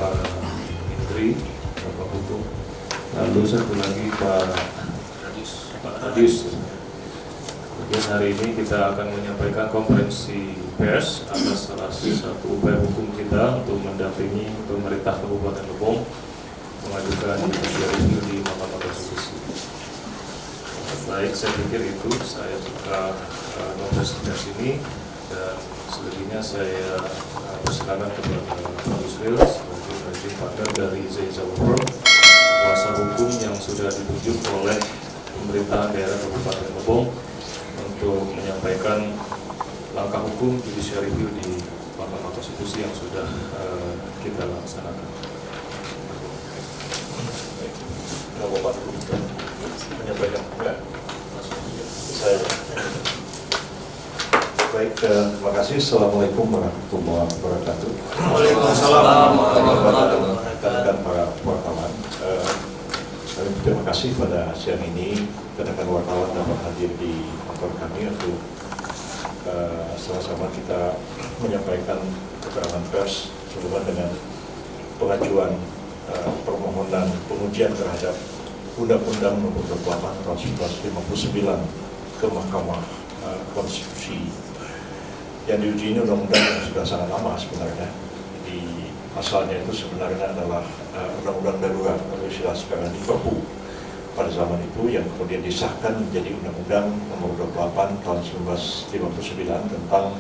Pak Menteri, Bapak Hukum, lalu satu lagi Pak Adis. Kemudian hari ini kita akan menyampaikan konferensi pers atas salah satu upaya hukum kita untuk mendampingi pemerintah Kabupaten Lebong mengajukan judicial review di Mahkamah Konstitusi. Baik, saya pikir itu saya buka konferensi pers ini, dan selebihnya saya persilakan kepada Pak Yusril sebagai managing partner dari Zaiza World, kuasa hukum yang sudah ditunjuk oleh pemerintahan daerah Kabupaten Lebong untuk menyampaikan langkah hukum judicial review di Mahkamah Konstitusi yang sudah kita laksanakan. Bapak menyampaikan enggak? Saya. Baik, terima kasih. Assalamualaikum warahmatullahi wabarakatuh. Waalaikumsalam warahmatullahi Rekan-rekan para wartawan, terima kasih pada siang ini rekan-rekan wartawan dapat hadir di kantor kami untuk sama-sama kita menyampaikan keterangan pers sehubungan dengan pengajuan permohonan pengujian terhadap Undang-Undang Nomor 28 Tahun 1959 ke Mahkamah Konstitusi. Yang diuji ini undang-undang yang sudah sangat lama sebenarnya. Di asalnya itu sebenarnya adalah undang-undang darurat atau istilah sekarang di Perpu pada zaman itu, yang kemudian disahkan menjadi Undang-Undang Nomor 28 Tahun 1959 tentang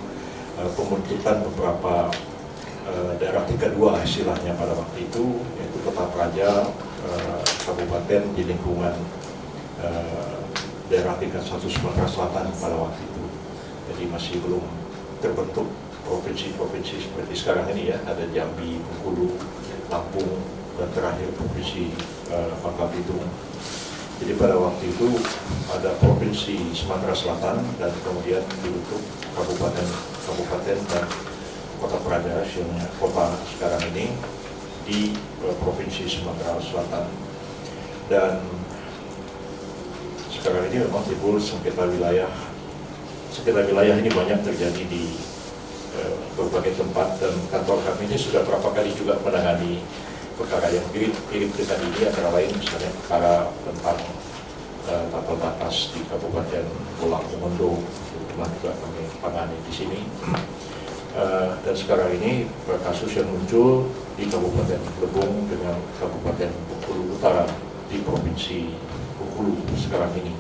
pembentukan beberapa daerah 32 istilahnya pada waktu itu, yaitu kota praja, kabupaten di lingkungan daerah tingkat 1 Sumatera Selatan pada waktu itu. Jadi masih belum terbentuk provinsi-provinsi seperti sekarang ini ya, ada Jambi, Bengkulu, Lampung, dan terakhir provinsi Bangka Belitung. Jadi pada waktu itu ada provinsi Sumatera Selatan dan kemudian dibentuk kabupaten dan kota praja, hasilnya kota sekarang ini di provinsi Sumatera Selatan. Dan sekarang ini memang timbul sengketa wilayah. Sengketa wilayah ini banyak terjadi di berbagai tempat, dan kantor kami ini sudah berapa kali juga menangani perkara yang mirip dengan ini, antara lain misalnya perkara tentang tapal batas di Kabupaten Pulang Mongondo, telah juga kami tangani di sini. Dan sekarang ini kasus yang muncul di Kabupaten Lebong dengan Kabupaten Bengkulu Utara di Provinsi Bengkulu sekarang ini.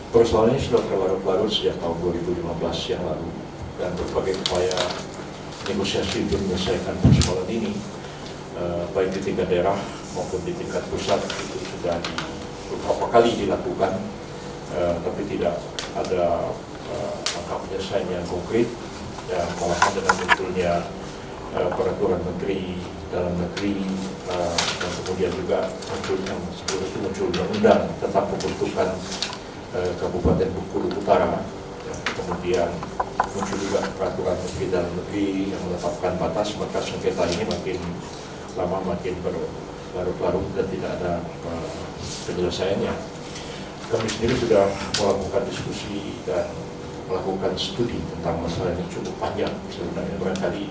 Persoalan ini sudah berlarut-larut sejak tahun 2015 yang lalu, dan berbagai upaya negosiasi untuk menyelesaikan persoalan ini, baik di tingkat daerah maupun di tingkat pusat, itu sudah beberapa kali dilakukan, tapi tidak ada langkah penyelesaian yang konkret. Ya, malahan dengan munculnya peraturan menteri dalam negeri, dan kemudian juga muncul undang-undang tentang pembentukan Kabupaten Bengkulu Utara, ya, kemudian muncul juga peraturan menteri dalam negeri yang menetapkan batas, maka sengketa ini makin lama makin berlarut-larut dan tidak ada penyelesaiannya. Kami sendiri sudah melakukan diskusi dan melakukan studi tentang masalah ini cukup panjang sebenarnya. Barangkali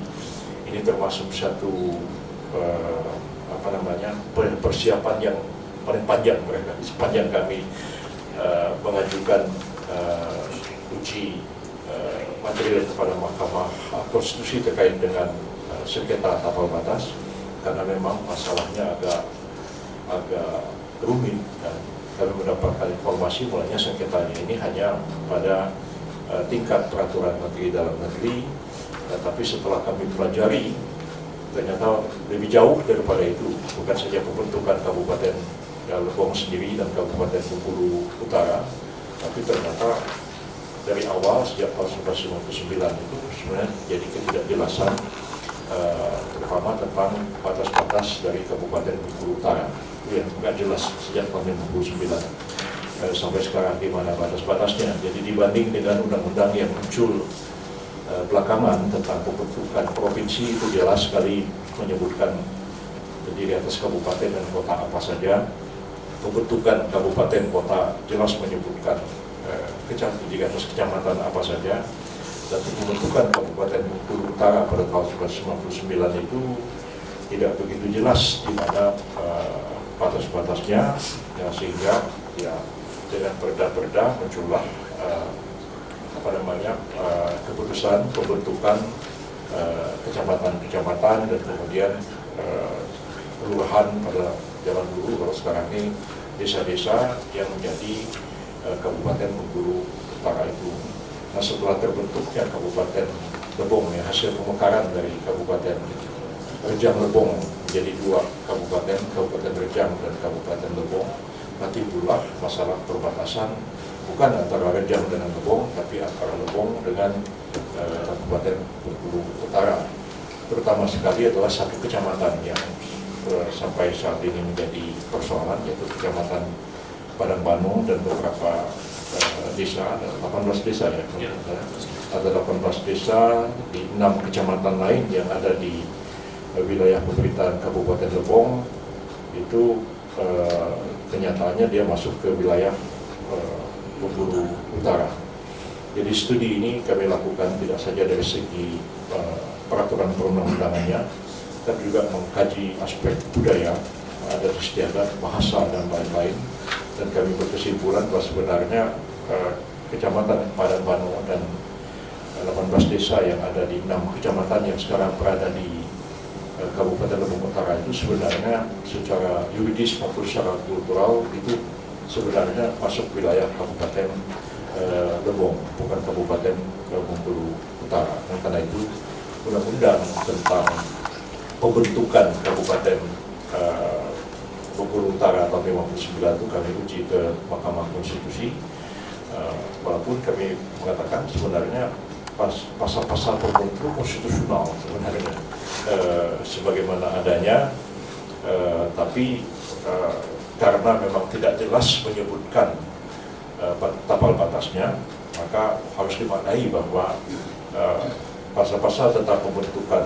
ini termasuk satu persiapan yang paling panjang barangkali sepanjang kami mengajukan uji material kepada Mahkamah Konstitusi terkait dengan sengketa tapal batas, karena memang masalahnya agak rumit, dan kami mendapatkan informasi mulanya sengketanya ini hanya pada tingkat peraturan menteri dalam negeri, tapi setelah kami pelajari ternyata lebih jauh daripada itu, bukan saja pembentukan Kabupaten Lebong sendiri dan Kabupaten Bengkulu Utara, tapi ternyata dari awal sejak tahun 1959 itu sebenarnya jadi ketidakjelasan, terutama tentang batas-batas dari Kabupaten Bengkulu Utara, itu yang nggak jelas sejak tahun 1959 sampai sekarang di mana batas-batasnya. Jadi dibanding dengan undang-undang yang muncul belakangan tentang pembentukan provinsi, itu jelas sekali menyebutkan terdiri atas kabupaten dan kota apa saja. Pembentukan kabupaten kota jelas menyebutkan terdiri atas kecamatan apa saja. Dan pembentukan Kabupaten Bengkulu Utara pada tahun 1999 itu tidak begitu jelas di mana batas-batasnya, ya, sehingga ya dengan perda-perda muncullah keputusan pembentukan kecamatan-kecamatan dan kemudian kelurahan pada zaman dulu, kalau sekarang ini desa-desa yang menjadi Kabupaten Bengkulu Utara itu. Nah, setelah terbentuknya Kabupaten Lebong, ya, hasil pemekaran dari Kabupaten Rejang Lebong menjadi dua kabupaten, Kabupaten Rejang dan Kabupaten Lebong, timbullah masalah perbatasan bukan antara Rejang dengan Lebong, tapi antara Lebong dengan Kabupaten Bengkulu Utara. Terutama sekali adalah satu kecamatan yang sampai saat ini menjadi persoalan, yaitu Kecamatan Padangbanu dan beberapa desa, ada 18 desa ya, ada 18 desa di 6 kecamatan lain yang ada di wilayah pemerintahan Kabupaten Lebong. Itu kenyataannya dia masuk ke wilayah Bengkulu Utara. Jadi studi ini kami lakukan tidak saja dari segi peraturan perundang-undangannya, tapi juga mengkaji aspek budaya, adat istiadat, bahasa, dan lain-lain. Dan kami berkesimpulan bahwa sebenarnya Kecamatan Padangbanu dan 18 desa yang ada di 6 kecamatan yang sekarang berada di Kabupaten Lebong Utara itu sebenarnya secara yuridis maupun secara kultural itu sebenarnya masuk wilayah Kabupaten Lebong, bukan Kabupaten Bengkulu Utara. Nah, karena itu undang-undang tentang pembentukan Kabupaten Bengkulu Utara tahun 59 itu kami uji ke Mahkamah Konstitusi, walaupun kami mengatakan sebenarnya pasal-pasal pembentuk konstitusional sebenarnya sebagaimana adanya, tapi karena memang tidak jelas menyebutkan tapal batasnya, maka harus dimaknai bahwa pasal-pasal tentang pembentukan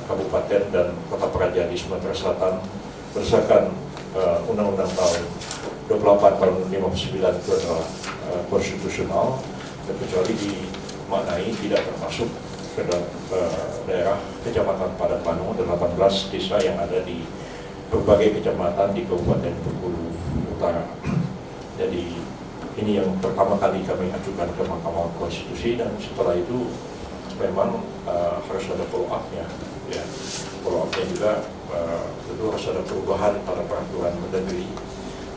kabupaten dan kota kerajaan di Sumatera Selatan berdasarkan Undang-Undang tahun 28 tahun 59 itu adalah konstitusional, dan kecuali dimaknai tidak termasuk ke daerah Kecamatan Padangbanu dan 18 desa yang ada di berbagai kecamatan di Kabupaten Bengkulu Utara. Jadi ini yang pertama kali kami ajukan ke Mahkamah Konstitusi, dan setelah itu memang harus ada follow up-nya, ya. Follow up-nya juga tentu harus ada perubahan pada peraturan Mendagri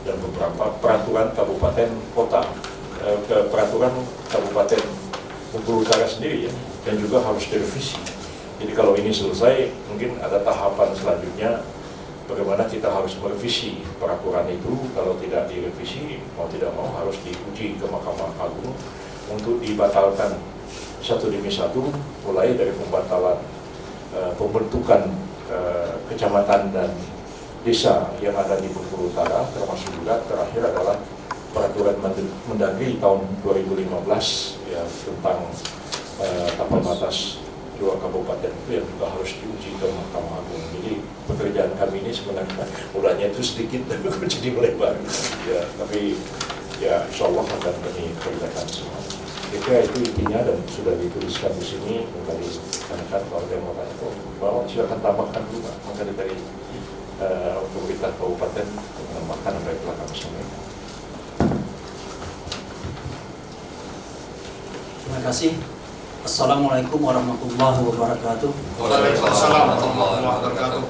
dan beberapa peraturan kabupaten kota, peraturan Kabupaten Bengkulu Utara sendiri, ya, dan juga harus direvisi. Jadi kalau ini selesai, mungkin ada tahapan selanjutnya bagaimana kita harus merevisi peraturan itu. Kalau tidak direvisi, mau tidak mau harus diuji ke Mahkamah Agung untuk dibatalkan satu demi satu, mulai dari pembatalan pembentukan kecamatan dan desa yang ada di Bengkulu Utara, termasuk juga terakhir adalah peraturan Mendagri tahun 2015 ya, tentang tapal batas dua kabupaten itu yang juga harus diuji ke Mahkamah Agung. Jadi pekerjaan kami ini sebenarnya mulanya itu sedikit tapi jadi melebar, ya, tapi ya insya Allah akan kami kerjakan semua. Jadi itu intinya, dan sudah dituliskan di sini. Tadi kan kalau dia mau tanya, bahwa silakan tambahkan juga. Maka dari pemerintah kabupaten menambahkan apa yang telah kami sampaikan. Terima kasih. Assalamualaikum warahmatullahi wabarakatuh. Waalaikumsalam warahmatullahi wabarakatuh.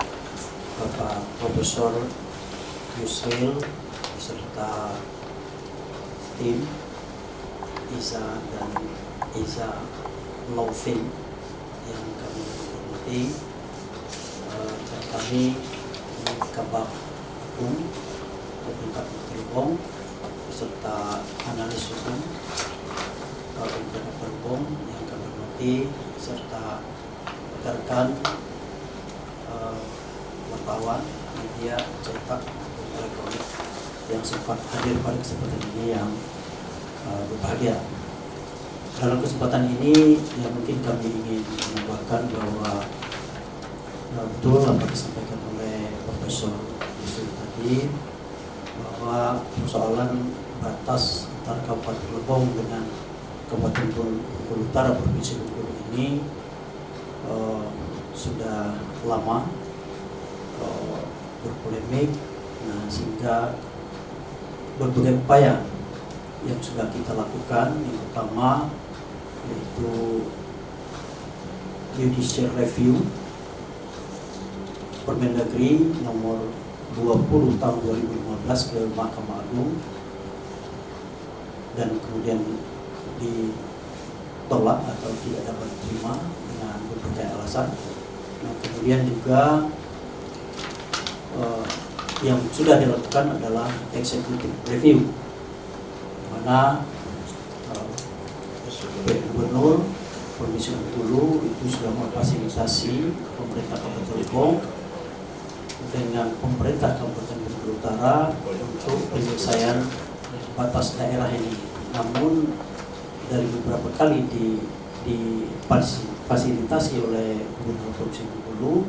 Bapak Profesor Yusril beserta tim Iza dan Iza Laufin yang kami hormati, dan kami Kabak Hukum Tingkat Lebong beserta analis hukum Kabupaten Lebong yang kami hormati, serta rekan-rekan wartawan, media cetak, elektronik yang sempat hadir pada kesempatan ini yang berbahagia. Dalam kesempatan ini yang mungkin kami ingin menambahkan bahwa betul apa yang disampaikan oleh Profesor Yusuf tadi, bahwa persoalan batas antara Kabupaten Lebong dengan Kabupaten Bengkulu Utara Provinsi Bengkulu ini sudah lama berpolemik. Nah, sehingga berbagai upaya yang sudah kita lakukan, yang pertama yaitu judicial review Permendagri nomor 20 tahun 2015 ke Mahkamah Agung, dan kemudian ditolak atau tidak dapat diterima dengan berbagai alasan. Nah, kemudian juga yang sudah dilakukan adalah executive review, mana Gubernur Provinsi Bengkulu itu sudah memfasilitasi pemerintah Kabupaten Lebong dengan pemerintah Kabupaten Bengkulu Utara untuk penyelesaian batas daerah ini. Namun dari beberapa kali difasilitasi oleh Gubernur Provinsi Bengkulu,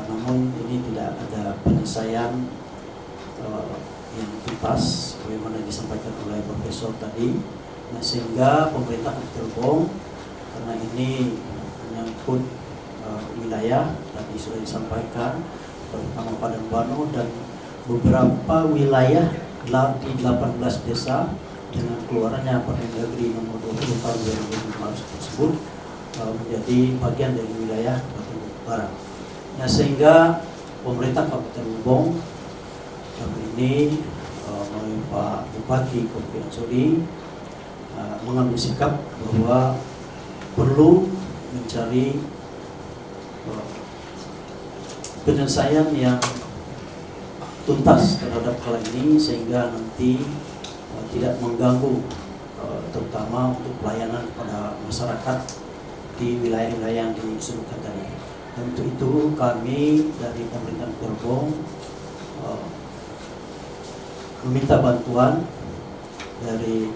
namun ini tidak ada penyelesaian yang tuntas bagaimana disampaikan oleh Profesor tadi. Nah, sehingga pemerintah Kabupaten Lebong, karena ini menyangkut wilayah tadi sudah disampaikan, terutama Padang Bano dan beberapa wilayah di 18 desa, dengan keluarannya Permendagri nomor 20 tahun 2015 tersebut menjadi bagian dari wilayah Kabupaten Utara. Nah, sehingga pemerintah Kabupaten Lebong dalam ini melalui Pak Bupati Kopi Ansori mengambil sikap bahwa perlu mencari penyelesaian yang tuntas terhadap hal ini, sehingga nanti tidak mengganggu terutama untuk pelayanan kepada masyarakat di wilayah-wilayah yang disebutkan tadi. Dan untuk itu kami dari pemerintah Lebong meminta bantuan dari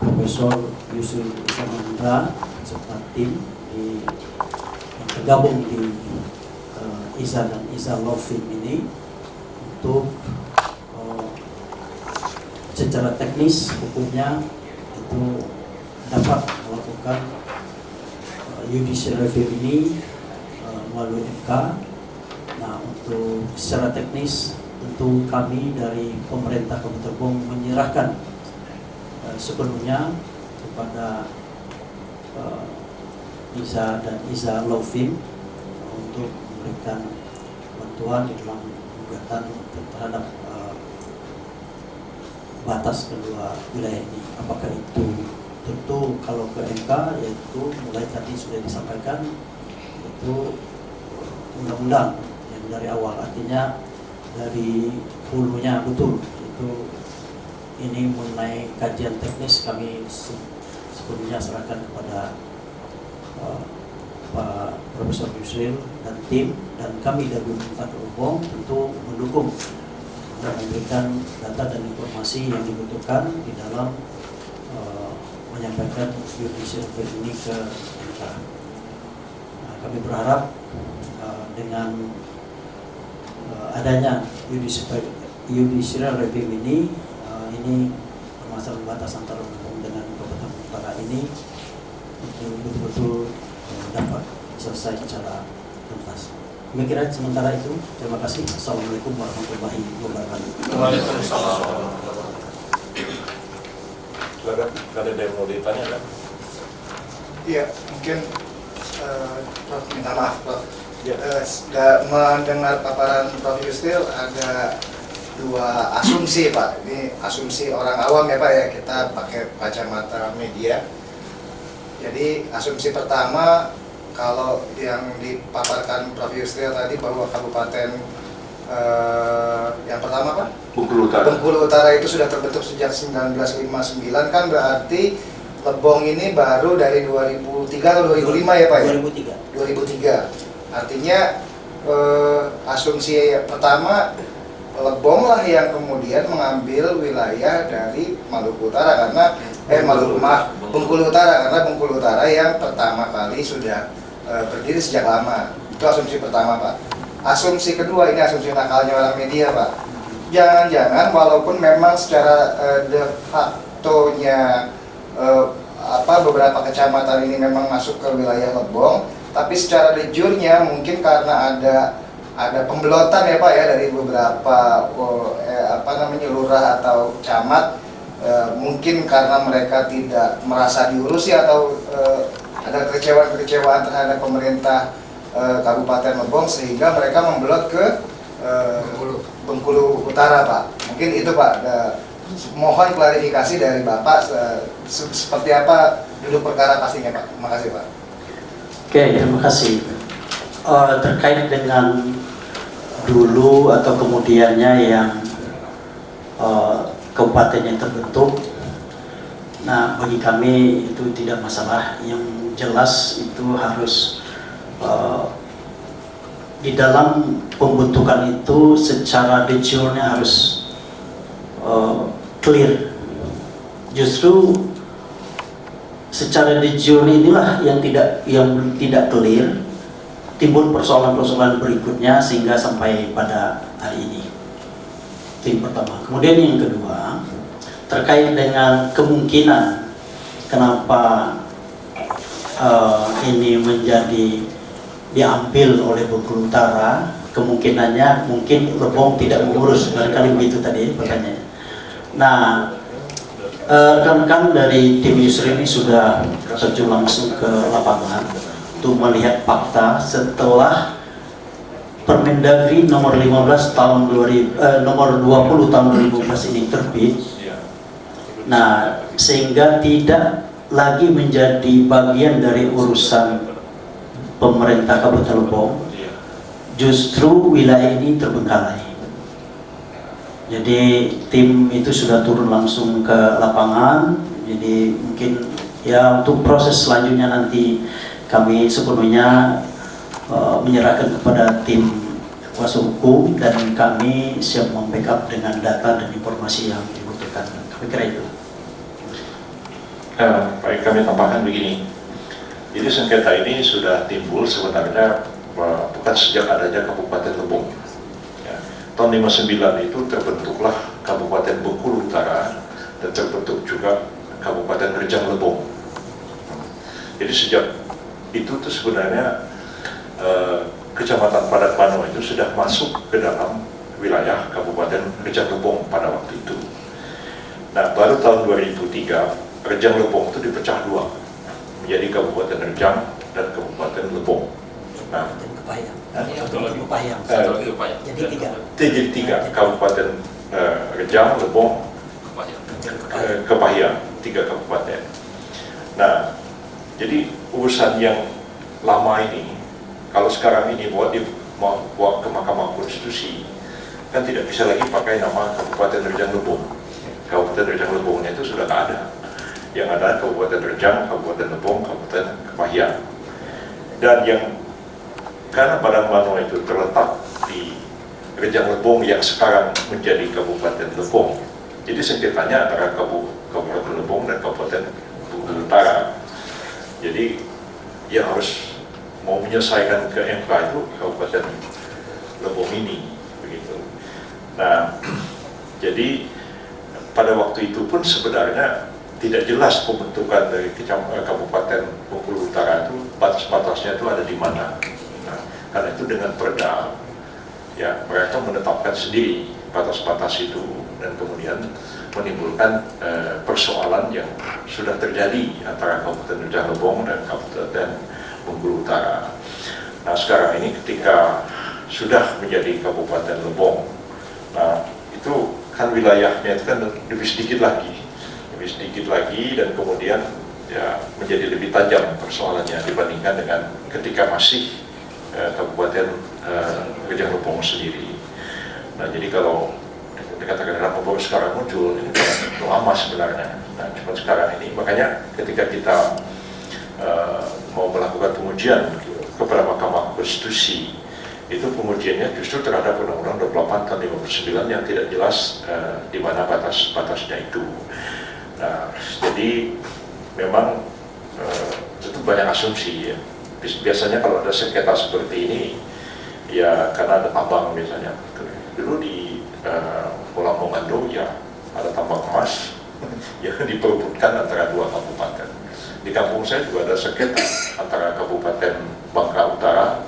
Profesor Yusril Iza serta tim yang tergabung di ISA dan ISA Law Firm ini untuk secara teknis hukumnya itu dapat melakukan judicial review ini melalui MK. Nah, untuk secara teknis tentu kami dari pemerintah Kabupaten Lebong menyerahkan sepenuhnya kepada ISA dan ISA Law Firm untuk memberikan bantuan di dalam gugatan terhadap batas kedua wilayah ini. Apakah itu tentu kalau ke MK, yaitu mulai tadi sudah disampaikan, itu undang-undang yang dari awal, artinya dari hulunya betul itu. Ini mengenai kajian teknis kami sepenuhnya serahkan kepada Pak Profesor Yusril dan tim, dan kami dari pemerintah Lebong tentu mendukung dan memberikan data dan informasi yang dibutuhkan di dalam menyampaikan judicial review ini ke MK. Nah, kami berharap dengan adanya judicial review ini permasalahan batas antara Lebong dengan Kabupaten Utara ini itu betul-betul dapat selesai secara tuntas. Demikian sementara itu. Terima kasih. Assalamualaikum warahmatullahi wabarakatuh. Waalaikumsalam. Silakan, ada yang mau ditanya kan? Iya, mungkin Prof minta maaf, Prof. Ya. Mendengar paparan Prof Yusril ada dua asumsi, Pak. Ini asumsi orang awam ya, Pak ya. Kita pakai kacamata media. Jadi asumsi pertama, kalau yang dipaparkan Prof Yusril tadi bahwa kabupaten yang pertama Pak? Bengkulu Utara. Bengkulu Utara itu sudah terbentuk sejak 1959, kan berarti Lebong ini baru dari 2003 atau 2005 ya Pak ya? 2003. Artinya asumsi pertama, Lebong lah yang kemudian mengambil wilayah dari Maluku Utara karena Bengkulu Utara, karena Bengkulu Utara yang pertama kali sudah berdiri sejak lama. Itu asumsi pertama Pak. Asumsi kedua, ini asumsi nakalnya orang media Pak. Jangan-jangan walaupun memang secara de facto-nya beberapa kecamatan ini memang masuk ke wilayah Lebong, tapi secara de jure-nya mungkin karena ada pembelotan ya Pak ya dari beberapa lurah atau camat, mungkin karena mereka tidak merasa diurusi atau ada kekecewaan terhadap pemerintah Kabupaten Lebong sehingga mereka membelot ke Bengkulu Utara Pak. Mungkin itu Pak. Mohon klarifikasi dari Bapak seperti apa duduk perkara pastinya Pak. Terima kasih Pak. Oke, terima kasih. Terkait dengan dulu atau kemudiannya yang kabupaten yang terbentuk, nah bagi kami itu tidak masalah. Yang jelas itu harus di dalam pembentukan itu secara de jure-nya harus clear. Justru secara de jure inilah yang tidak clear, timbul persoalan-persoalan berikutnya sehingga sampai pada hari ini. Itu yang pertama. Kemudian yang kedua, terkait dengan kemungkinan kenapa ini menjadi diambil oleh Bengkulu Utara, kemungkinannya mungkin Lebong tidak mengurus, barangkali begitu tadi pertanyaannya. Nah, rekan-rekan dari tim Yusri ini sudah terjun langsung ke lapangan untuk melihat fakta setelah Permendagri nomor 15 tahun 2000, nomor 20 tahun 2015 ini terbit. Nah, sehingga tidak lagi menjadi bagian dari urusan pemerintah Kabupaten Lebong, justru wilayah ini terbengkalai. Jadi tim itu sudah turun langsung ke lapangan. Jadi mungkin ya untuk proses selanjutnya nanti kami sepenuhnya menyerahkan kepada tim kuasa hukum dan kami siap membackup dengan data dan informasi yang dibutuhkan. Kami kira itu. Baik, kami tambahkan begini. Jadi sengketa ini sudah timbul sebenarnya bukan sejak adanya Kabupaten Lebong. Ya, tahun 59 itu terbentuklah Kabupaten Bengkulu Utara dan terbentuk juga Kabupaten Rejang Lebong. Jadi sejak itu tuh sebenarnya Kecamatan Padat Pano itu sudah masuk ke dalam wilayah Kabupaten Rejang Lebong pada waktu itu. Nah, baru tahun 2003 Rejang Lebong itu dipecah dua menjadi Kabupaten Rejang dan Kabupaten Lebong. Nah, jadi tiga Kabupaten Rejang, Lebong, Kepahyang, 3 kabupaten. Nah, jadi urusan yang lama ini, kalau sekarang ini buat ke Mahkamah Konstitusi, kan tidak bisa lagi pakai nama Kabupaten Rejang Lebong. Kabupaten Rejang Lebongnya itu sudah tak ada. Yang ada Kabupaten Rejang, Kabupaten Lebong, Kabupaten Kepahyang. Dan yang karena Padang Mano itu terletak di Rejang Lebong yang sekarang menjadi Kabupaten Lebong. Jadi sengketanya antara Kabupaten Lebong dan Kabupaten Bengkulu Utara. Jadi yang harus mau menyelesaikan ke MK itu Kabupaten Lebong ini, begitu. Nah, jadi pada waktu itu pun sebenarnya tidak jelas pembentukan dari Kabupaten Bengkulu Utara itu batas-batasnya itu ada di mana. Nah, karena itu dengan perda, ya mereka menetapkan sendiri batas-batas itu dan kemudian menimbulkan persoalan yang sudah terjadi antara Kabupaten Rejang Lebong dan Kabupaten Bengkulu Utara. Nah, sekarang ini ketika sudah menjadi Kabupaten Lebong, nah itu kan wilayahnya itu kan lebih sedikit lagi dan kemudian ya menjadi lebih tajam persoalannya dibandingkan dengan ketika masih Kabupaten Rejang Lebong sendiri. Nah, jadi kalau dikatakan kenapa baru sekarang muncul, ini sudah lama sebenarnya. Nah, cuma sekarang ini, makanya ketika kita mau melakukan pengujian kepada Mahkamah Konstitusi, itu pengujiannya justru terhadap Undang-Undang 28 tahun 59 yang tidak jelas di mana batas-batasnya itu. Nah, jadi memang itu banyak asumsi ya. Biasanya kalau ada sengketa seperti ini, ya karena ada tambang misalnya. Dulu di Pulau Mongando ya ada tambang emas yang diperebutkan antara 2 kabupaten. Di kampung saya juga ada sengketa antara Kabupaten Bangka Utara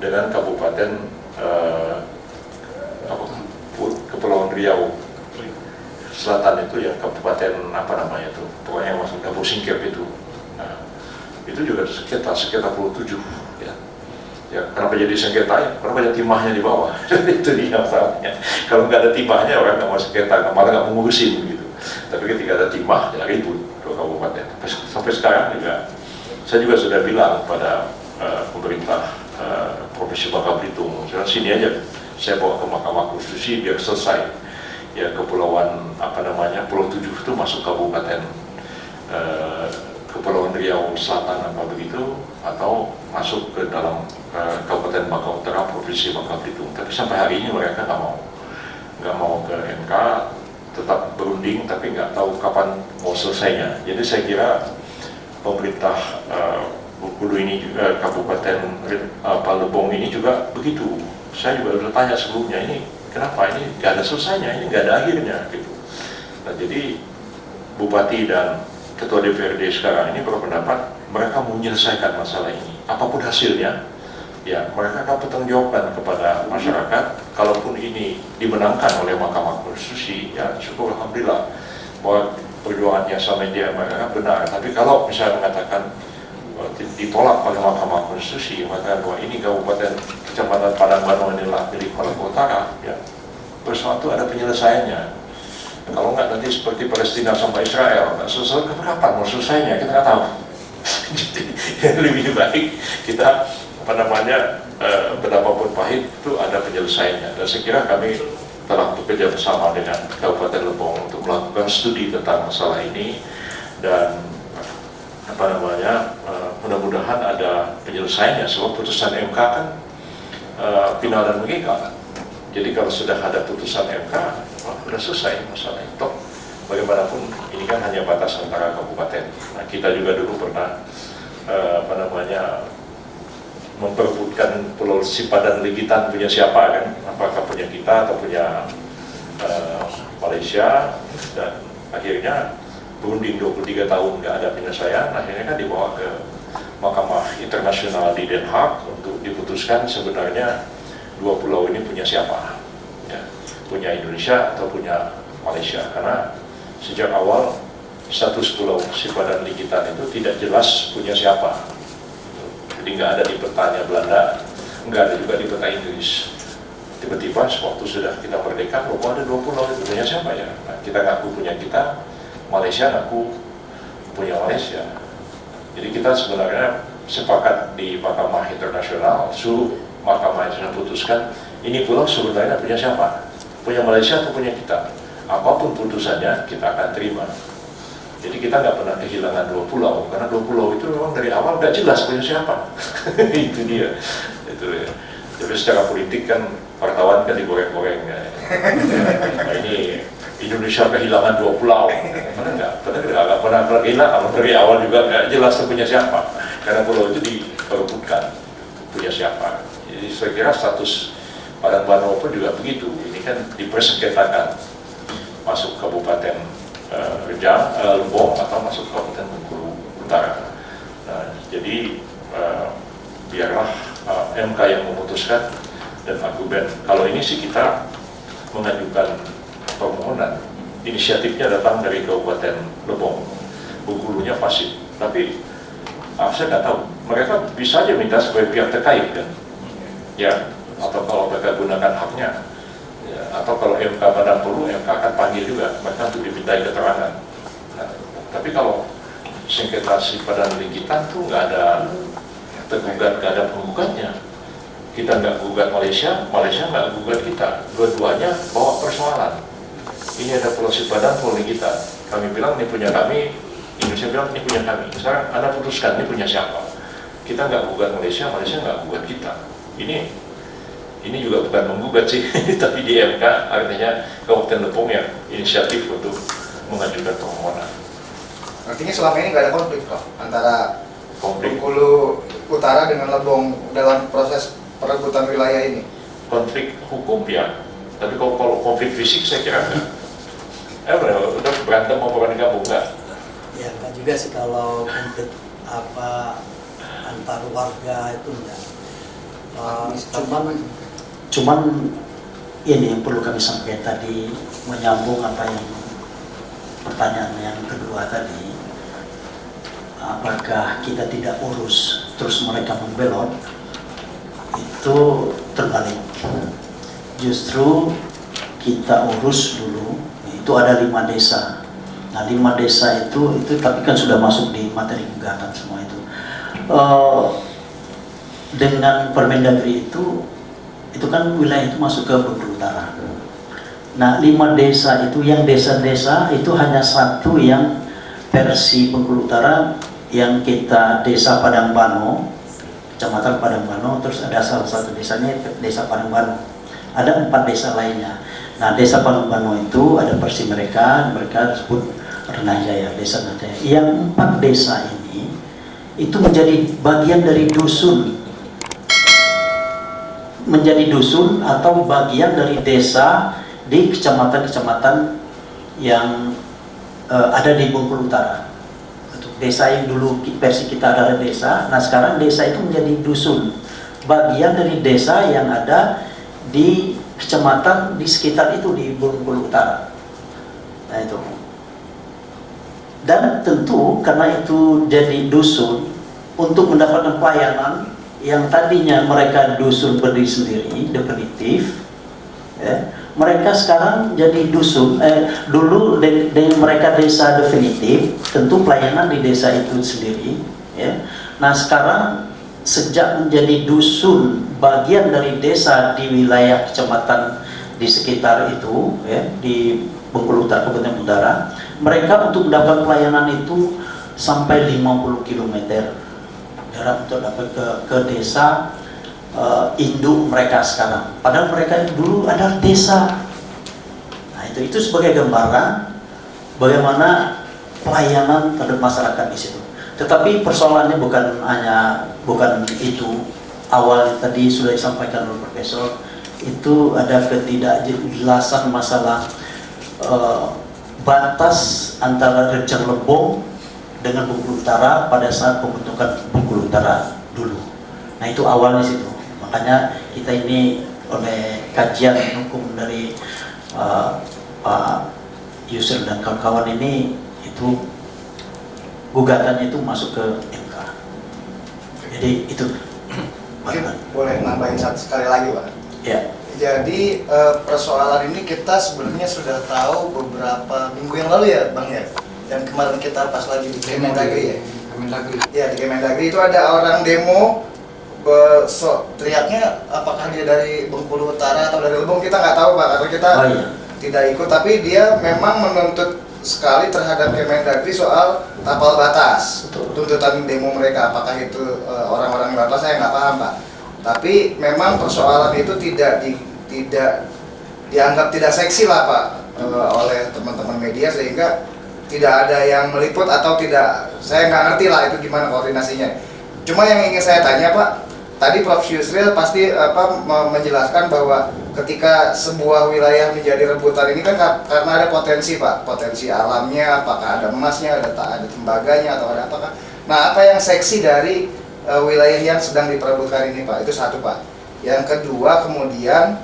dengan Kabupaten Kepulauan Riau Selatan itu ya, Kabupaten apa namanya itu, pokoknya yang masuk Kabupaten Singkep itu. Nah, itu juga sekitar 27 ya. Ya, kenapa jadi sengketa ya? Kenapa ada timahnya di bawah? Itu dia masalahnya. Kalau nggak ada timahnya orang nggak mau sengketa, malah nggak mengurusin gitu. Tapi ketika ada timah, ya ribut dua kabupaten. Sampai sekarang juga, saya juga sudah bilang pada pemerintah Provinsi Bangka Belitung, sini aja saya bawa ke Mahkamah Konstitusi biar selesai. Ya, kepulauan apa namanya, Pulau 7 itu masuk Kabupaten Kepulauan Riau Selatan apa begitu, atau masuk ke dalam Kabupaten Bangka Utara Provinsi Bangka Belitung. Tapi sampai hari ini mereka nggak mau ke MK, tetap berunding tapi nggak tahu kapan mau selesainya. Jadi saya kira pemerintah Bengkulu ini juga, Kabupaten Lebong ini juga begitu. Saya juga sudah tanya sebelumnya, ini kenapa ini nggak ada selesainya, ini nggak ada akhirnya gitu. Nah, jadi Bupati dan Ketua DPRD sekarang ini berpendapat mereka mau menyelesaikan masalah ini, apapun hasilnya, ya mereka akan bertanggungjawabkan kepada masyarakat. Kalaupun ini dimenangkan oleh Mahkamah Konstitusi, ya syukur alhamdulillah bahwa perjuangannya sama dia mereka benar. Tapi kalau misalnya mengatakan ditolak oleh Mahkamah Konstitusi, maka bahwa ini Kabupaten Kecamatan Padang Bano inilah milik Maluku Utara, ya persoalan itu ada penyelesaiannya. Kalau nggak nanti seperti Palestina sama Israel, nggak selesai, kapan mau selesainya kita nggak tahu. Jadi lebih baik kita apa namanya, betapapun pahit itu ada penyelesaiannya. Dan saya kira kami telah bekerja bersama dengan Kabupaten Lebong untuk melakukan studi tentang masalah ini, dan apa namanya, mudah-mudahan ada penyelesaiannya. Sebab putusan MK kan final dan mengikat. Jadi kalau sudah ada putusan MK, sudah selesai masalah itu. Bagaimanapun ini kan hanya batas antara kabupaten. Nah, kita juga dulu pernah apa namanya, memperebutkan Pulau Sipadan Ligitan punya siapa kan? Apakah punya kita atau punya Malaysia? Dan akhirnya berunding 23 tahun nggak ada penyelesaian. Akhirnya kan dibawa ke Mahkamah Internasional di Den Haag untuk diputuskan sebenarnya dua pulau ini punya siapa, ya, punya Indonesia atau punya Malaysia. Karena sejak awal status Pulau Sipadan Ligitan itu tidak jelas punya siapa. Jadi nggak ada di petanya Belanda, nggak ada juga di peta Inggris. Tiba-tiba waktu sudah kita merdeka, bahwa ada dua pulau itu punya siapa ya? Nah, kita ngaku punya kita, Malaysia ngaku punya Malaysia. Jadi kita sebenarnya sepakat di Mahkamah Internasional, suruh Mahkamah Internasional putuskan ini pulau sebenarnya punya siapa, punya Malaysia atau punya kita. Apapun putusannya kita akan terima. Jadi kita nggak pernah kehilangan dua pulau, karena dua pulau itu memang dari awal nggak jelas punya siapa. Itu dia. Itu ya. Jadi secara politik kan wartawan kan digoreng-goreng. Ya. Nah, ini Indonesia kehilangan dua pulau. Mana nggak pernah kehilangan. Dari awal juga nggak jelas punya siapa. Karena pulau itu diperebutkan punya siapa. Jadi saya kira status Padang Bano pun juga begitu. Ini kan dipersengketakan masuk Kabupaten Lebong atau masuk Kabupaten Bengkulu Utara. Nah, jadi biarlah MK yang memutuskan, dan argumen. Kalau ini sih kita mengajukan permohonan, inisiatifnya datang dari Kabupaten Lebong, Bengkulunya pasif. Tapi saya nggak tahu, mereka bisa aja minta sebagai pihak terkait kan, ya, atau kalau mereka gunakan haknya. Ya, atau kalau MK pada perlu, MK akan panggil juga mereka untuk dimintai keterangan. Nah, tapi kalau sengketa Sipadan Ligitan tuh nggak ada tergugat, nggak ada penggugatnya. Kita nggak gugat Malaysia, Malaysia nggak gugat kita. Dua-duanya bawa persoalan. Ini ada Pulau Sipadan, Pulau Ligitan. Kami bilang ini punya kami, Indonesia bilang ini punya kami. Sekarang Anda putuskan ini punya siapa. Kita nggak gugat Malaysia, Malaysia nggak gugat kita. Ini juga bukan menggugat sih, tapi di MK artinya Kabupaten Lebong yang inisiatif untuk mengajukan permohonan. Artinya selama ini nggak ada konflik Prof, antara Bengkulu Utara dengan Lebong dalam proses perebutan wilayah ini? Konflik hukum ya, tapi kalau konflik fisik saya kira enggak. Udah berantem mau bergabung enggak? Ya enggak juga sih kalau konflik apa antar warga itu enggak. Cuman ini yang perlu kami sampaikan tadi, menyambung apa yang pertanyaan yang kedua tadi, apakah kita tidak urus terus mereka membelot? Itu terbalik. Justru kita urus dulu. Itu ada 5 desa. Nah 5 desa itu tapi kan sudah masuk di materi gugatan semua itu. Dengan Permendagri itu kan wilayah itu masuk ke Bengkulu Utara. Nah 5 desa itu, yang desa-desa itu hanya satu yang versi Bengkulu Utara, yang kita desa Padangbano, kecamatan Padangbano, terus ada salah satu desanya desa Padangbano. Ada 4 desa lainnya. Nah desa Padangbano itu ada versi mereka sebut Renajaya, desa Renajaya. Yang 4 desa ini itu menjadi bagian dari dusun, atau bagian dari desa di kecamatan-kecamatan yang ada di Bengkulu Utara. Desa yang dulu versi kita adalah desa, nah sekarang desa itu menjadi dusun, bagian dari desa yang ada di kecamatan di sekitar itu di Bengkulu Utara. Nah itu. Dan tentu karena itu jadi dusun, untuk mendapatkan pelayanan yang tadinya mereka dusun berdiri sendiri definitif, ya, mereka sekarang jadi dusun. Dulu mereka desa definitif, tentu pelayanan di desa itu sendiri, ya. Nah sekarang sejak menjadi dusun, bagian dari desa di wilayah kecamatan di sekitar itu, ya, di Bengkulu Utara, Kabupaten Utara, mereka untuk mendapatkan pelayanan itu sampai 50 km jarak untuk dapat ke desa induk mereka sekarang. Padahal mereka dulu adalah desa. Nah itu sebagai gambaran bagaimana pelayanan terhadap masyarakat di situ. Tetapi persoalannya bukan itu. Awal tadi sudah disampaikan oleh Profesor, itu ada ketidakjelasan masalah batas antara Rejang Lebong dengan Bengkulu Utara pada saat pembentukan Bengkulu Utara dulu. Nah itu awalnya situ. Makanya kita ini oleh kajian hukum dari Pak Yusril dan kawan-kawan ini, itu gugatannya itu masuk ke MK. Jadi itu. Mungkin boleh nambahin sekali lagi Pak. Ya. Jadi persoalan ini kita sebenarnya sudah tahu beberapa minggu yang lalu ya Bang ya. Dan kemarin kita pas lagi di Kemendagri ya. Ya di Kemendagri itu ada orang demo teriaknya apakah dia dari Bengkulu Utara atau dari Lebong, kita nggak tahu Pak, karena kita tidak ikut, tapi dia memang menuntut sekali terhadap Kemendagri soal tapal batas. Tuntutan demo mereka, apakah itu orang-orang berapa saya nggak paham Pak. Tapi memang persoalan itu tidak dianggap tidak seksi lah Pak oleh teman-teman media, sehingga tidak ada yang meliput atau tidak, saya nggak ngerti lah itu gimana koordinasinya. Cuma yang ingin saya tanya Pak, tadi Prof. Yusril pasti menjelaskan bahwa ketika sebuah wilayah menjadi rebutan ini kan karena ada potensi Pak, potensi alamnya, apakah ada emasnya, ada tembaganya atau ada apakah. Nah apa yang seksi dari wilayah yang sedang diperebutkan ini Pak, itu satu Pak. Yang kedua kemudian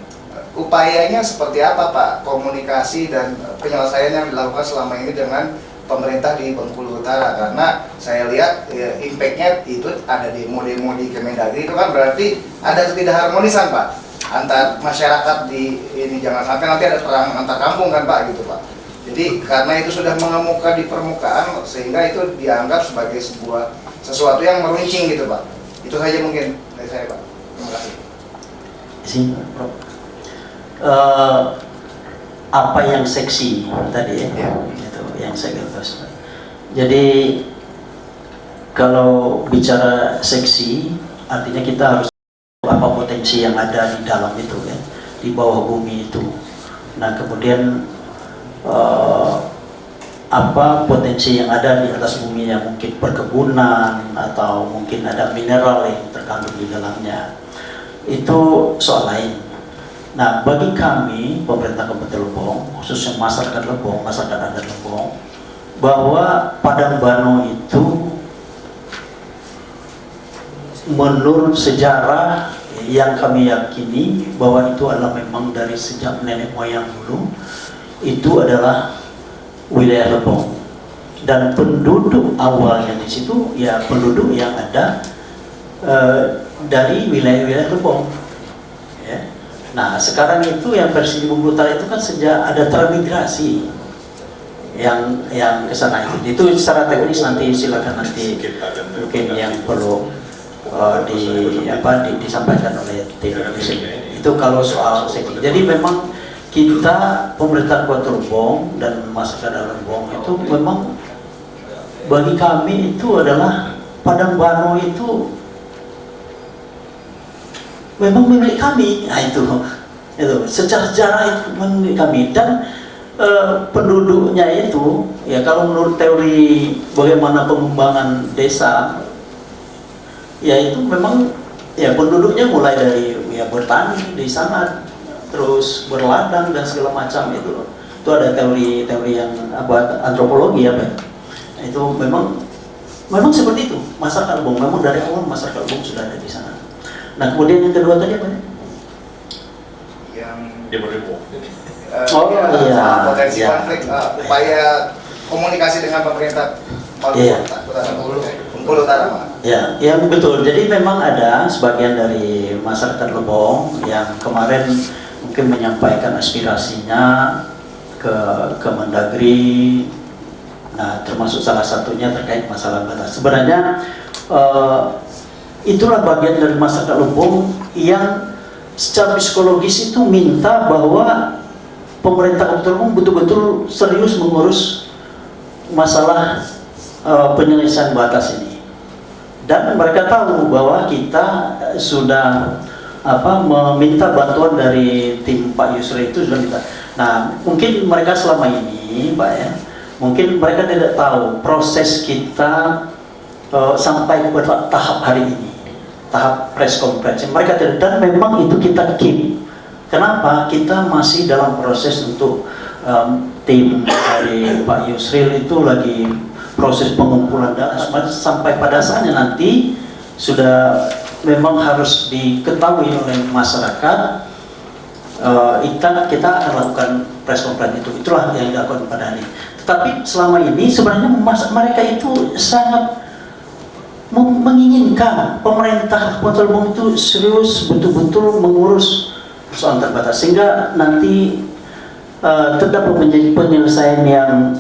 upayanya seperti apa Pak, komunikasi dan penyelesaian yang dilakukan selama ini dengan pemerintah di Bengkulu Utara, karena saya lihat ya, impact-nya itu ada demo-demo di Kemendagri, itu kan berarti ada ketidakharmonisan Pak antar masyarakat di ini, jangan sampai nanti ada perang antar kampung kan Pak gitu Pak. Jadi karena itu sudah mengemuka di permukaan sehingga itu dianggap sebagai sesuatu yang meruncing gitu Pak. Itu saja mungkin dari saya Pak. Terima kasih. Apa yang seksi tadi ya, itu yang saya garis. Jadi kalau bicara seksi, artinya kita harus tahu apa potensi yang ada di dalam itu ya, di bawah bumi itu. Nah kemudian apa potensi yang ada di atas bumi, yang mungkin perkebunan atau mungkin ada mineral yang terkandung di dalamnya, itu soal lain. Nah, bagi kami, pemerintah Kabupaten Lebong, khususnya masyarakat Lebong, masyarakat adat Lebong, bahwa Padangbano itu menurut sejarah yang kami yakini bahwa itu adalah memang dari sejak nenek moyang dulu itu adalah wilayah Lebong, dan penduduk awalnya di situ ya penduduk yang ada dari wilayah-wilayah Lebong. Ya. Nah sekarang itu yang versi di Bengkulu Utara itu kan sejak ada transmigrasi yang ke sana itu secara teknis nanti silakan nanti mungkin yang perlu disampaikan oleh tim di sini. Itu kalau soal segi. Jadi memang kita pemerintah Kota Lebong dan masyarakat Lebong itu memang bagi kami itu adalah Padang Bano itu memang milik kami. Nah itu secara sejarah itu milik kami, dan penduduknya itu ya kalau menurut teori bagaimana pengembangan desa ya itu memang ya penduduknya mulai dari ya bertani di sana terus berladang dan segala macam itu ada teori yang antropologi ya Pak. Itu memang seperti itu masyarakat Lebong, memang dari awal masyarakat Lebong sudah ada di sana. Nah kemudian yang kedua tadi apa? Yang demo. Iya, potensi konflik, upaya komunikasi dengan pemerintah Bengkulu Utara. Ya, yang betul. Jadi memang ada sebagian dari masyarakat Lebong yang kemarin mungkin menyampaikan aspirasinya ke Mendagri. Nah, termasuk salah satunya terkait masalah batas. Sebenarnya itulah bagian dari masyarakat Lebong yang secara psikologis itu minta bahwa pemerintah Kabupaten Lebong betul-betul serius mengurus masalah penyelesaian batas ini, dan mereka tahu bahwa kita sudah meminta bantuan dari tim Pak Yusri itu sudah minta. Nah mungkin mereka selama ini Pak ya, mungkin mereka tidak tahu proses kita sampai pada tahap hari ini, tahap press conference mereka tidak, dan memang itu kita keep. Kenapa? Kita masih dalam proses untuk tim dari Pak Yusril itu lagi proses pengumpulan data sampai pada saatnya nanti sudah memang harus diketahui oleh masyarakat. Kita akan lakukan press conference itulah yang dilakukan pada hari ini. Tetapi selama ini sebenarnya mereka itu sangat menginginkan pemerintah Kota Lebong itu serius betul-betul mengurus persoalan terbatas sehingga nanti terdapat menjadi penyelesaian yang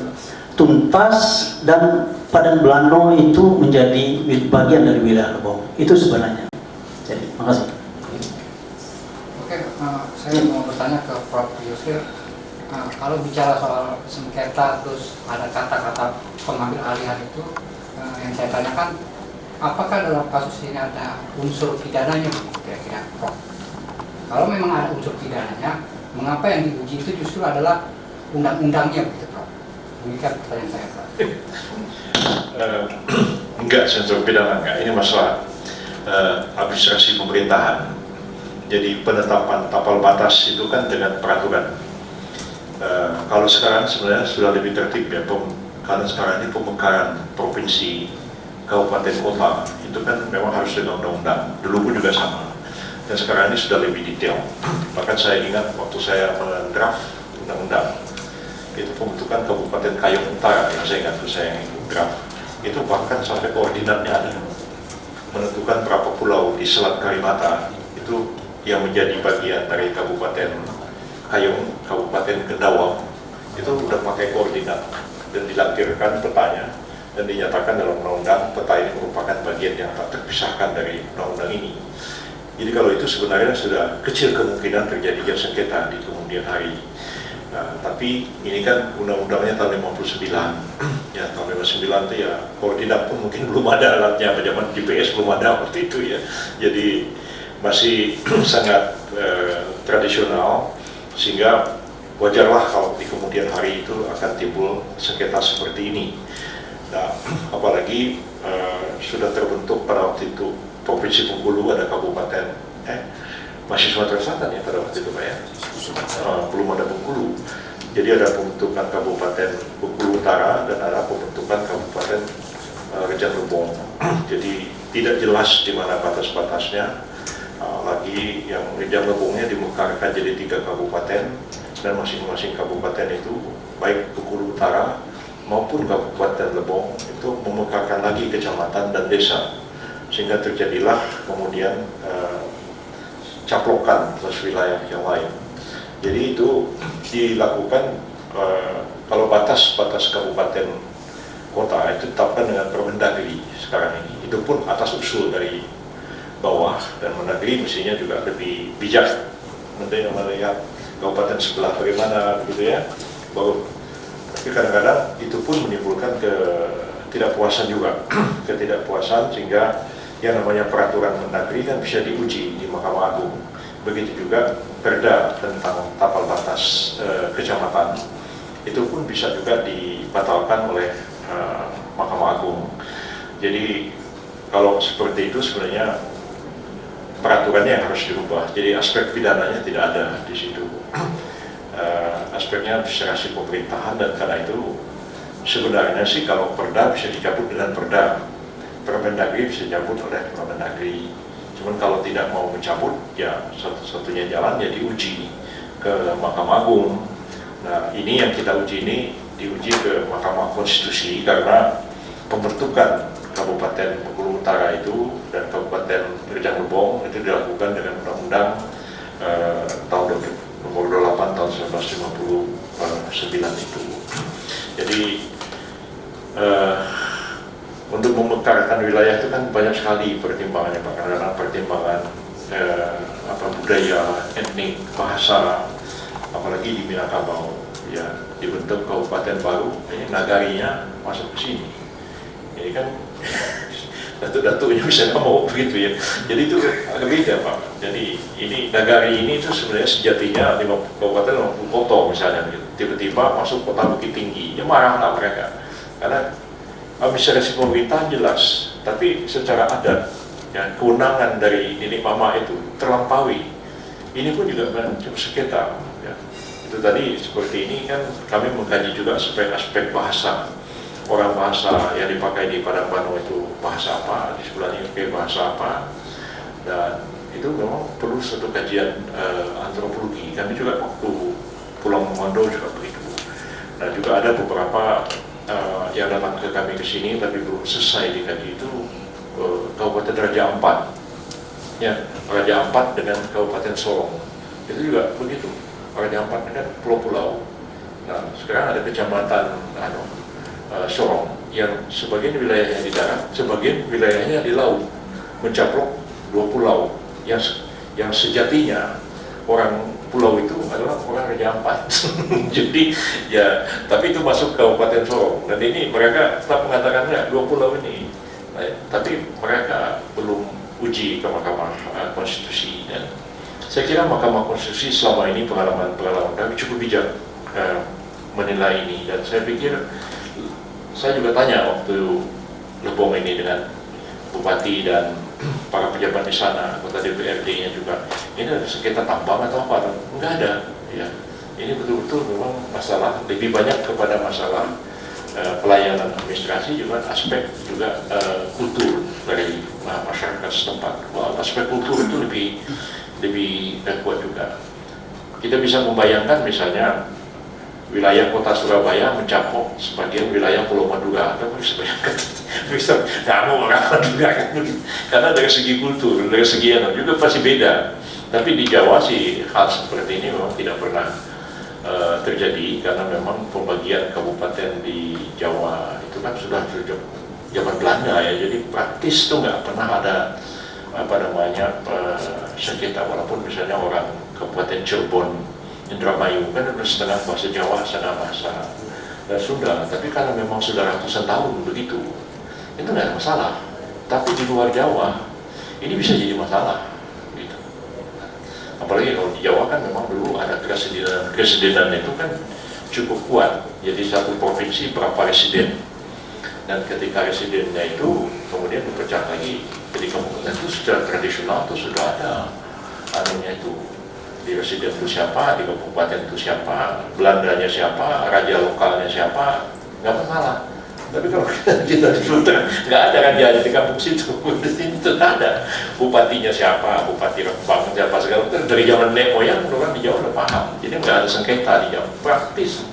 tuntas dan Padang Belano itu menjadi bagian dari wilayah Lebong. Itu sebenarnya. Jadi, makasih. Oke, saya mau bertanya ke Prof. Yusril. Kalau bicara soal sengketa terus ada kata-kata pengambil alihan itu, yang saya tanyakan, apakah dalam kasus ini ada unsur pidananya kira-kira Prof? Kalau memang ada unsur pidananya, mengapa yang diuji itu justru adalah undang-undangnya begitu Prof? Demikian pertanyaan saya Prof. Enggak, sensor pidana enggak. Ini masalah administrasi pemerintahan. Jadi penetapan tapal batas itu kan dengan peraturan. Kalau sekarang sebenarnya sudah lebih tertib ya, karena sekarang ini pemekaran provinsi, kabupaten, kota itu kan memang harus dengan undang-undang. Dulu pun juga sama. Dan sekarang ini sudah lebih detail. Bahkan saya ingat waktu saya mendraft undang-undang itu pembentukan Kabupaten Kayong Utara yang saya ingat saya draft itu bahkan sampai koordinatnya ada, menentukan berapa pulau di Selat Karimata itu yang menjadi bagian dari Kabupaten Kayong, Kabupaten Kendawang itu sudah pakai koordinat dan dilampirkan petanya dan dinyatakan dalam undang-undang peta ini merupakan bagian yang tak terpisahkan dari undang-undang ini. Jadi kalau itu sebenarnya sudah kecil kemungkinan terjadinya sengketa di kemudian hari. Nah, tapi ini kan undang-undangnya tahun 59, ya tahun 59 itu ya koordinat pun mungkin belum ada alatnya, zaman GPS belum ada waktu itu ya. Jadi masih sangat tradisional, sehingga wajarlah kalau di kemudian hari itu akan timbul sengketa seperti ini. Nah, apalagi sudah terbentuk pada waktu itu Provinsi Bengkulu, ada kabupaten, masih Sumatera Selatan ya pada waktu itu Pak ya, belum ada Bengkulu. Jadi ada pembentukan Kabupaten Bengkulu Utara dan ada pembentukan Kabupaten Rejang Lebong. Jadi tidak jelas di mana batas-batasnya, lagi yang Rejang Lebongnya dimekarkan jadi 3 kabupaten, dan masing-masing kabupaten itu baik Bengkulu Utara maupun Kabupaten Lebong itu memekarkan lagi kecamatan dan desa, sehingga terjadilah kemudian caplokan atas wilayah yang lain. Jadi itu dilakukan kalau batas kabupaten kota itu ditetapkan dengan Permendagri sekarang ini. Itu pun atas usul dari bawah, dan Mendagri mestinya juga lebih bijak melihat kabupaten sebelah bagaimana begitu ya. Tapi kadang-kadang itu pun menimbulkan ketidakpuasan juga, ketidakpuasan, sehingga yang namanya peraturan Mendagri kan bisa diuji di Mahkamah Agung. Begitu juga perda tentang tapal batas kecamatan, itu pun bisa juga dibatalkan oleh Mahkamah Agung. Jadi kalau seperti itu sebenarnya peraturannya yang harus dirubah. Jadi aspek pidananya tidak ada di situ. Aspeknya administrasi pemerintahan, dan karena itu sebenarnya sih kalau perda bisa dicabut dengan perda, Permendagri bisa dicabut oleh Permendagri. Cuman kalau tidak mau mencabut, ya satu-satunya jalan ya diuji ke Mahkamah Agung. Nah, ini yang kita uji ini diuji ke Mahkamah Konstitusi, karena pembentukan Kabupaten Bengkulu Utara itu dan Kabupaten Rejang Lebong itu dilakukan dengan Undang-Undang tahun nomor 28 tahun 1959 itu. Jadi untuk memekarkan wilayah itu kan banyak sekali pertimbangannya, karena pertimbangan budaya, etnik, bahasa, apalagi di Minangkabau ya dibentuk kabupaten baru, ini nagarinya masuk ke sini. Ini kan datuk-datuknya bisa ngomong begitu ya. Jadi itu agak beda Pak. Jadi ini nagari ini itu sebenarnya sejatinya 5 kabupaten 50 kota misalnya gitu. Tiba-tiba masuk kota Bukit Tinggi, ya marahlah mereka. Karena administrasi pemerintah jelas, tapi secara adat ya, kewenangan dari nenek mama itu terlampaui. Ini pun juga kan cukup sengketa ya. Itu tadi seperti ini kan kami mengkaji juga aspek bahasa. Orang bahasa yang dipakai di Padang Bano itu bahasa apa, di sebelahnya pakai bahasa apa, dan itu memang perlu satu kajian antropologi. Kami juga waktu Pulau Mondo juga begitu. Nah juga ada beberapa yang datang ke kami ke sini tapi belum selesai dikaji itu Kabupaten Raja Ampat, ya Raja Ampat dengan Kabupaten Sorong itu juga begitu. Raja Ampat kan pulau-pulau. Nah sekarang ada kecamatan Sorong yang sebagian wilayahnya di darat, sebagian wilayahnya di laut, mencaplok 2 pulau yang sejatinya orang pulau itu adalah orang Raja Ampat. Jadi ya, tapi itu masuk Kabupaten Sorong, dan ini mereka tetap mengatakan ya 2 pulau ini, tapi mereka belum uji ke Mahkamah Konstitusi. Dan saya kira Mahkamah Konstitusi selama ini pengalaman kami cukup bijak menilai ini, dan saya pikir saya juga tanya waktu Lebong ini dengan Bupati dan para pejabat di sana, anggota DPRD-nya juga, ini ada sengketa tambang atau apa? Enggak ada. Ya, ini betul-betul memang masalah lebih banyak kepada masalah pelayanan administrasi, juga aspek juga kultur dari masyarakat setempat. Aspek kultur itu lebih kuat juga. Kita bisa membayangkan misalnya wilayah kota Surabaya mencakup sebagian wilayah Pulau Madura, kita bisa bayangkan, bisa kamu orang Madura kan, karena dari segi kultur, dari segi juga pasti beda. Tapi di Jawa sih hal seperti ini memang tidak pernah terjadi, karena memang pembagian kabupaten di Jawa itu kan sudah sejak zaman Belanda ya, jadi praktis tuh nggak pernah ada sengketa, walaupun misalnya orang Kabupaten Cirebon, Indramayu kan ada setengah bahasa Jawa, setengah bahasa Sunda, tapi karena memang sudah ratusan tahun begitu, itu nggak ada masalah. Tapi di luar Jawa ini bisa jadi masalah, gitu. Apalagi kalau di Jawa kan memang dulu ada kepresidenan itu kan cukup kuat. Jadi satu provinsi berapa residen, dan ketika residennya itu kemudian dipecah lagi jadi kabupaten, itu secara tradisional itu sudah ada anunya itu. Di residen itu siapa, di kabupaten itu siapa, Belandanya siapa, raja lokalnya siapa, nggak masalah. Tapi kalau kita di Sulteng nggak ada kan di kampung situ, di sini tuh nggak ada. Bupatinya siapa, bupati Rembang siapa segala macam. Dari zaman nenek moyang orang di Jawa udah paham. Jadi nggak ada sengketa di Jawa, praktis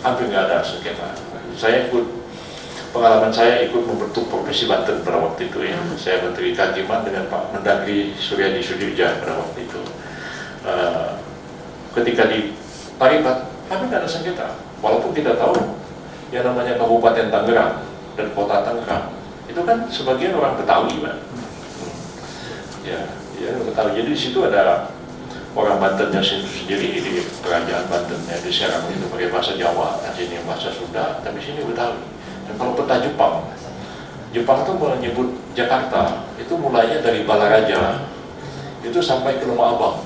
hampir nggak ada sengketa. Saya pengalaman saya ikut membentuk Provinsi Banten pada waktu itu ya. Saya menteri kehakiman dengan Pak Mendagri Suryadi Sudirja pada waktu itu. Ketika di Paripat, kami nggak ada sengketa. Walaupun kita tahu yang namanya Kabupaten Tangerang dan Kota Tangerang itu kan sebagian orang Betawi, Pak. Ya Betawi. Jadi di situ ada orang Bantennya sendiri di kerajaan Bantennya di Serang itu pakai bahasa Jawa, sini bahasa Sunda, tapi sini Betawi. Dan kalau peta Jepang itu menyebut Jakarta itu mulainya dari Balaraja itu sampai ke Lembah Abang.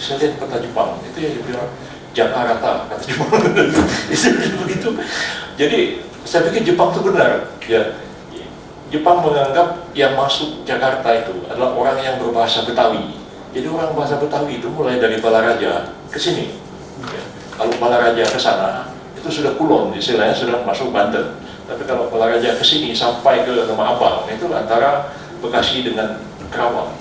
Saya lihat peta Jepang itu yang dibilang Jakarta kata Jepang. Begitu. Jadi saya pikir Jepang itu benar. Ya, Jepang menganggap yang masuk Jakarta itu adalah orang yang berbahasa Betawi. Jadi orang bahasa Betawi itu mulai dari Balaraja ke sini. Ya. Kalau Balaraja ke sana itu sudah kulon, istilahnya sudah masuk Banten. Tapi kalau Balaraja ke sini sampai ke Lembah Abang itu antara Bekasi dengan Kerawang.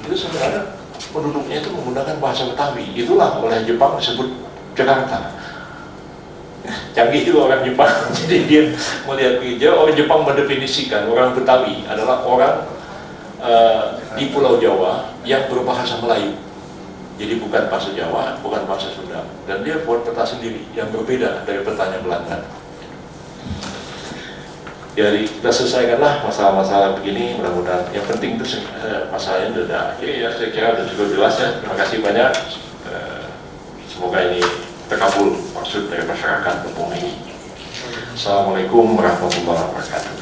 Itu sebenarnya penduduknya itu menggunakan bahasa Betawi. Itulah oleh Jepang disebut Jakarta. Canggih juga orang Jepang. Jadi dia melihat begitu. Orang Jepang mendefinisikan orang Betawi adalah orang di Pulau Jawa yang berbahasa Melayu. Jadi bukan bahasa Jawa, bukan bahasa Sunda. Dan dia buat peta sendiri yang berbeda dari petanya Belanda. Jadi kita selesaikanlah masalah-masalah begini. Mudah-mudahan yang penting itu masalahnya sudah akhir ya. Saya kira sudah cukup jelas ya. Terima kasih banyak. Semoga ini terkabul maksud dari masyarakat kampung ini. Assalamualaikum warahmatullahi wabarakatuh.